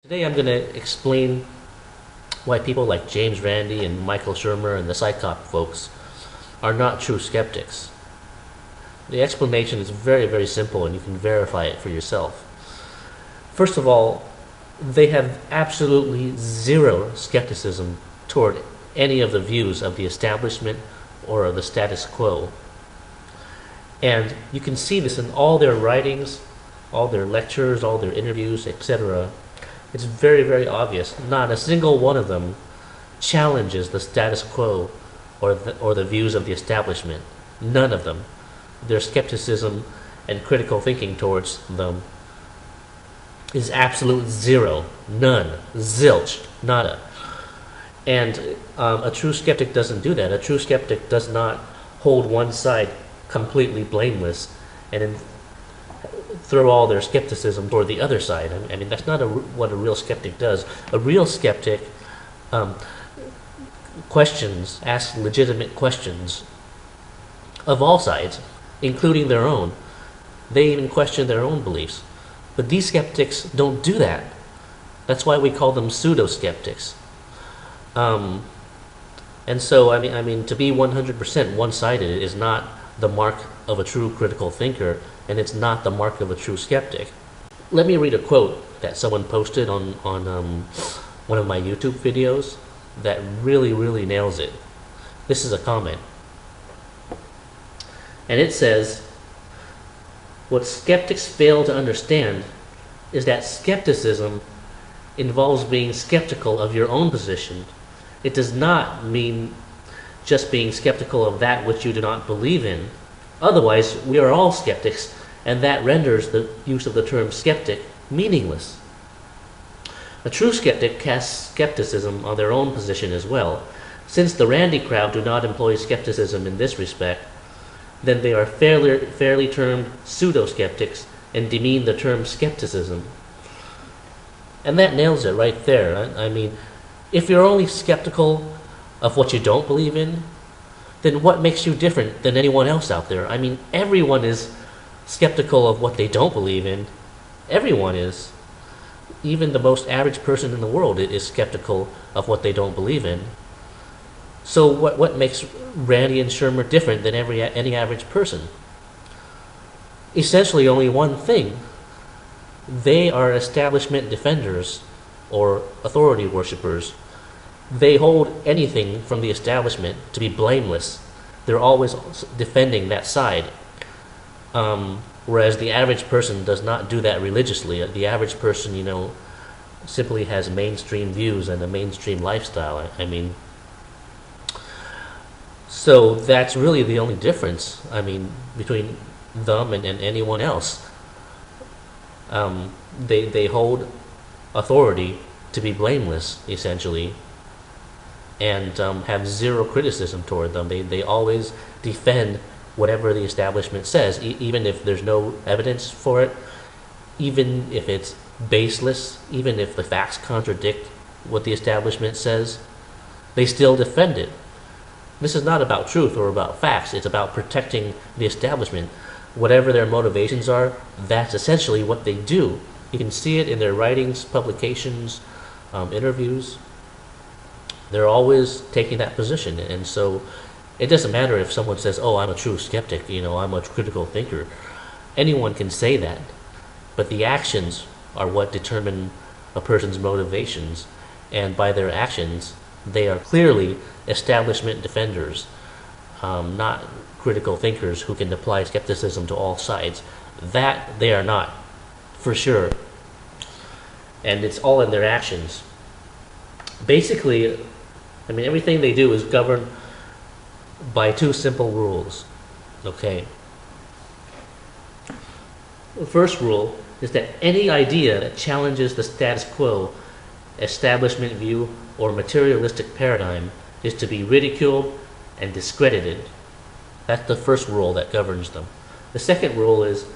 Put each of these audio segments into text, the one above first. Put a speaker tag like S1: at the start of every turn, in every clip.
S1: Today I'm going to explain why people like James Randi and Michael Shermer and the Psychop folks are not true skeptics. The explanation is very, very simple, and you can verify it for yourself. First of all, they have absolutely zero skepticism toward any of the views of the establishment or of the status quo. And you can see this in all their writings, all their lectures, all their interviews, etc. It's very, very obvious. Not a single one of them challenges the status quo or the views of the establishment. None of them. Their skepticism and critical thinking towards them is absolute zero. None. Zilch. Nada. And a true skeptic doesn't do that. A true skeptic does not hold one side completely blameless and then throw all their skepticism toward the other side. I mean, that's not what a real skeptic does. A real skeptic asks legitimate questions of all sides, including their own. They even question their own beliefs. But these skeptics don't do that. That's why we call them pseudoskeptics. And so, I mean, to be 100% one-sided is not the mark of a true critical thinker, and it's not the mark of a true skeptic. Let me read a quote that someone posted on one of my YouTube videos that really, really nails it. This is a comment. And it says, "What skeptics fail to understand is that skepticism involves being skeptical of your own position. It does not mean just being skeptical of that which you do not believe in. Otherwise, we are all skeptics, and that renders the use of the term skeptic meaningless. A true skeptic casts skepticism on their own position as well. Since the Randi crowd do not employ skepticism in this respect, then they are fairly termed pseudoskeptics and demean the term skepticism." And that nails it right there. I mean, if you're only skeptical of what you don't believe in, then what makes you different than anyone else out there? I mean, everyone is skeptical of what they don't believe in. Everyone is. Even the most average person in the world is skeptical of what they don't believe in. So what makes Randi and Shermer different than any average person? Essentially only one thing. They are establishment defenders or authority worshippers. They hold anything from the establishment to be blameless. They're always defending that side. Whereas the average person does not do that religiously. The average person, simply has mainstream views and a mainstream lifestyle. I mean, so that's really the only difference, between them and anyone else. They hold authority to be blameless, essentially, and have zero criticism toward them. They always defend whatever the establishment says, even if there's no evidence for it, even if it's baseless, even if the facts contradict what the establishment says, they still defend it. This is not about truth or about facts. It's about protecting the establishment. Whatever their motivations are, that's essentially what they do. You can see it in their writings, publications, interviews. They're always taking that position. And so it doesn't matter if someone says, "Oh, I'm a true skeptic, I'm a critical thinker." Anyone can say that. But the actions are what determine a person's motivations. And by their actions, they are clearly establishment defenders, not critical thinkers who can apply skepticism to all sides. That they are not, for sure. And it's all in their actions. Basically, everything they do is governed by two simple rules. Okay. The first rule is that any idea that challenges the status quo, establishment view, or materialistic paradigm is to be ridiculed and discredited. That's the first rule that governs them. The second rule is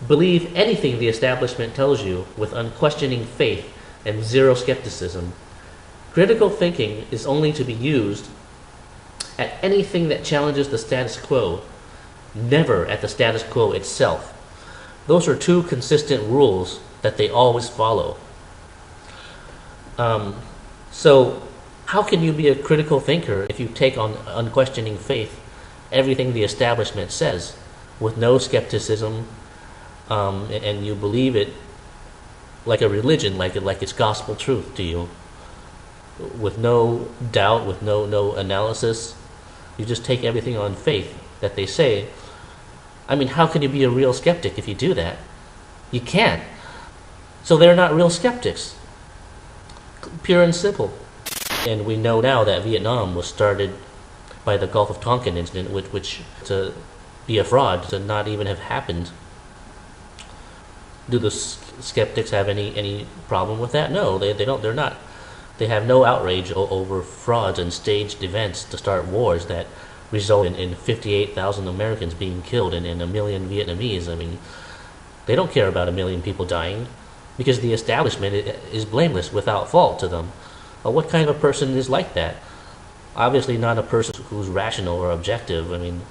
S1: believe anything the establishment tells you with unquestioning faith and zero skepticism. Critical thinking is only to be used at anything that challenges the status quo, never at the status quo itself. Those are two consistent rules that they always follow. So how can you be a critical thinker if you take on unquestioning faith everything the establishment says with no skepticism, and you believe it like a religion, like it's gospel truth to you, with no doubt, with no analysis? You just take everything on faith that they say. I mean, how can you be a real skeptic if you do that? You can't. So they're not real skeptics. Pure and simple. And we know now that Vietnam was started by the Gulf of Tonkin incident, which to be a fraud, to not even have happened. Do the skeptics have any problem with that? No, they don't. They're not. They have no outrage over frauds and staged events to start wars that result in 58,000 Americans being killed and 1 million Vietnamese. I mean, they don't care about 1 million people dying because the establishment is blameless, without fault to them. What kind of a person is like that? Obviously not a person who's rational or objective. I mean,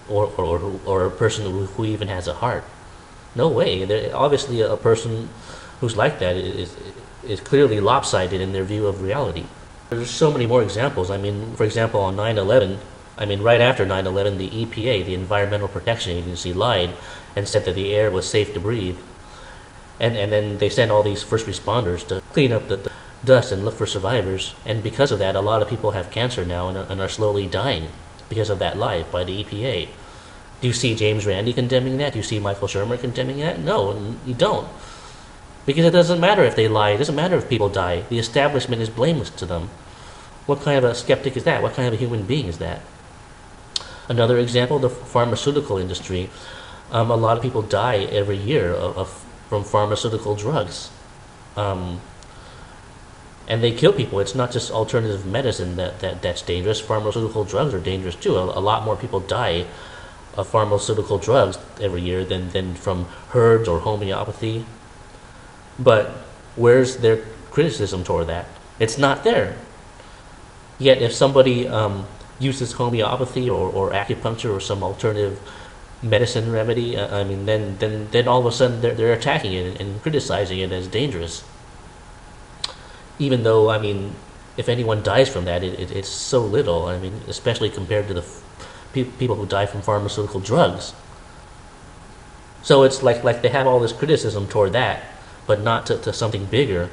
S1: or a person who even has a heart. No way. They're obviously a person who's like that is clearly lopsided in their view of reality. There's so many more examples. I mean, for example, on 9/11, right after 9/11, the EPA, the Environmental Protection Agency, lied and said that the air was safe to breathe. And then they sent all these first responders to clean up the dust and look for survivors. And because of that, a lot of people have cancer now and are slowly dying because of that lie by the EPA. Do you see James Randi condemning that? Do you see Michael Shermer condemning that? No, you don't. Because it doesn't matter if they lie. It doesn't matter if people die. The establishment is blameless to them. What kind of a skeptic is that? What kind of a human being is that? Another example, the pharmaceutical industry. A lot of people die every year from pharmaceutical drugs. And they kill people. It's not just alternative medicine that's dangerous. Pharmaceutical drugs are dangerous too. A lot more people die of pharmaceutical drugs every year than from herbs or homeopathy. But where's their criticism toward that? It's not there. Yet if somebody uses homeopathy or acupuncture or some alternative medicine remedy, then all of a sudden they're attacking it and criticizing it as dangerous. Even though, if anyone dies from that, it's so little. Especially compared to the people who die from pharmaceutical drugs. So it's like they have all this criticism toward that, but not to something bigger.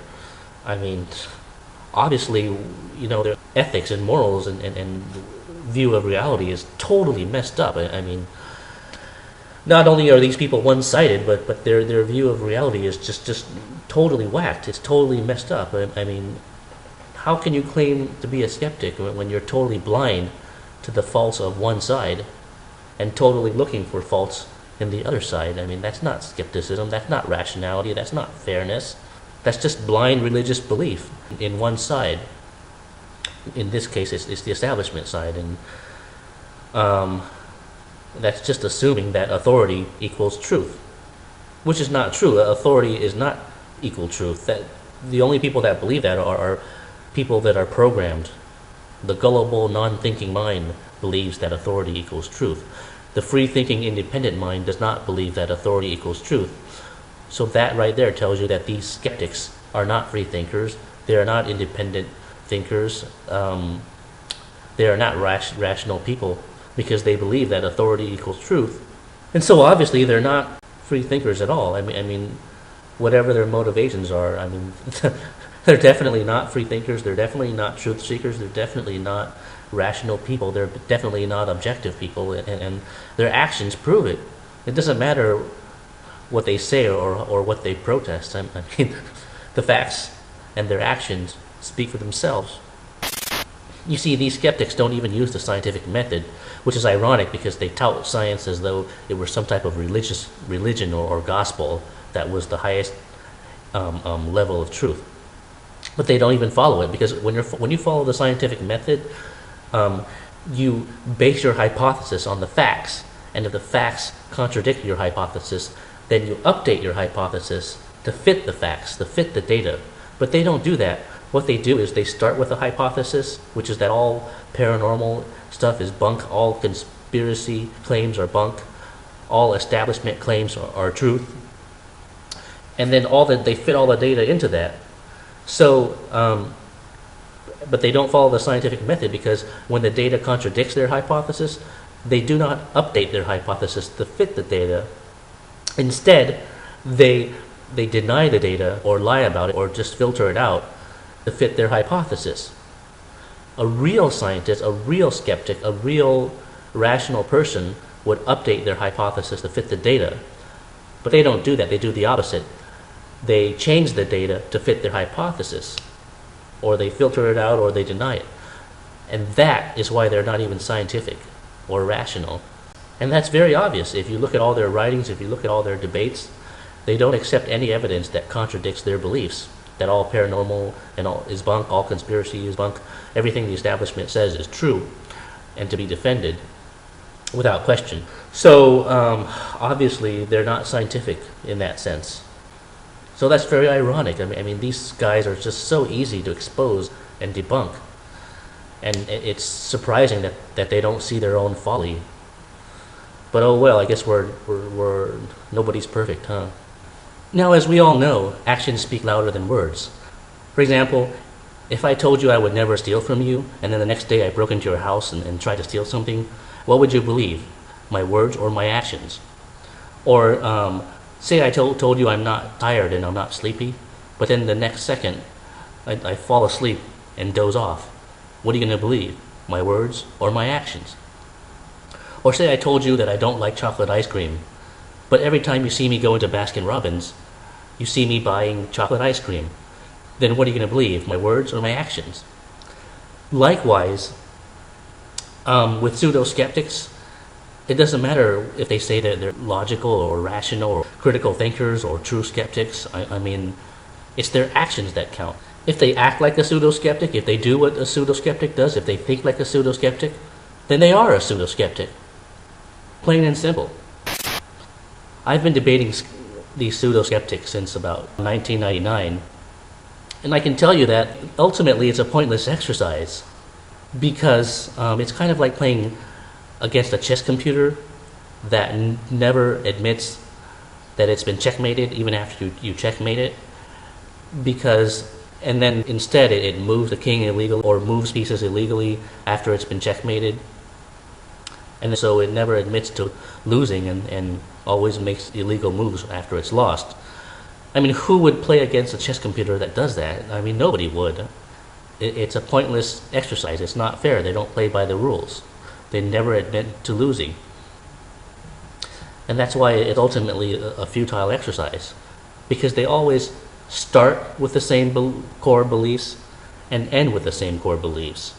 S1: Obviously, their ethics and morals and view of reality is totally messed up. Not only are these people one-sided, but their view of reality is just totally whacked. It's totally messed up. How can you claim to be a skeptic when you're totally blind to the faults of one side and totally looking for faults in the other side? That's not skepticism. That's not rationality. That's not fairness. That's just blind religious belief in one side. In this case, it's the establishment side, and that's just assuming that authority equals truth, which is not true. Authority is not equal truth. That the only people that believe that are people that are programmed. The gullible, non-thinking mind believes that authority equals truth. The free-thinking, independent mind does not believe that authority equals truth. So that right there tells you that these skeptics are not free thinkers. They are not independent thinkers. They are not rational people because they believe that authority equals truth. And so obviously they're not free thinkers at all. Whatever their motivations are, they're definitely not free thinkers. They're definitely not truth seekers. They're definitely not rational people. They're definitely not objective people, and their actions prove it. It doesn't matter what they say or what they protest. The facts and their actions speak for themselves. You see, these skeptics don't even use the scientific method, which is ironic because they tout science as though it were some type of religion or gospel that was the highest level of truth. But they don't even follow it, because when you follow the scientific method, you base your hypothesis on the facts, and if the facts contradict your hypothesis, then you update your hypothesis to fit the facts, to fit the data. But they don't do that. What they do is they start with a hypothesis, which is that all paranormal stuff is bunk, all conspiracy claims are bunk, all establishment claims are truth, and then they fit all the data into that. So, but they don't follow the scientific method, because when the data contradicts their hypothesis, they do not update their hypothesis to fit the data. Instead, they deny the data or lie about it or just filter it out to fit their hypothesis. A real scientist, a real skeptic, a real rational person would update their hypothesis to fit the data. But they don't do that. They do the opposite. They change the data to fit their hypothesis, or they filter it out, or they deny it. And that is why they're not even scientific or rational. And that's very obvious. If you look at all their writings, if you look at all their debates, they don't accept any evidence that contradicts their beliefs, that all paranormal and all is bunk, all conspiracy is bunk, everything the establishment says is true and to be defended without question. So obviously they're not scientific in that sense. So that's very ironic. I mean, these guys are just so easy to expose and debunk. And it's surprising that they don't see their own folly. But oh well, I guess we're nobody's perfect, huh? Now, as we all know, actions speak louder than words. For example, if I told you I would never steal from you, and then the next day I broke into your house and tried to steal something, what would you believe? My words or my actions? Or say I told you I'm not tired and I'm not sleepy, but then the next second I fall asleep and doze off. What are you going to believe? My words or my actions? Or say I told you that I don't like chocolate ice cream, but every time you see me go into Baskin-Robbins, you see me buying chocolate ice cream. Then what are you going to believe? My words or my actions? Likewise, with pseudoskeptics, it doesn't matter if they say that they're logical or rational or critical thinkers or true skeptics. I mean, it's their actions that count. If they act like a pseudoskeptic, if they do what a pseudoskeptic does, if they think like a pseudoskeptic, then they are a pseudoskeptic. Plain and simple. I've been debating these pseudoskeptics since about 1999, and I can tell you that ultimately it's a pointless exercise, because it's kind of like playing against a chess computer that never admits that it's been checkmated even after you checkmate it, and then instead it moves the king illegal or moves pieces illegally after it's been checkmated, and so it never admits to losing and always makes illegal moves after it's lost. I mean, who would play against a chess computer that does that? I mean, nobody would. It's a pointless exercise. It's not fair. They don't play by the rules. They never admit to losing. And that's why it's ultimately a futile exercise, because they always start with the same core beliefs and end with the same core beliefs.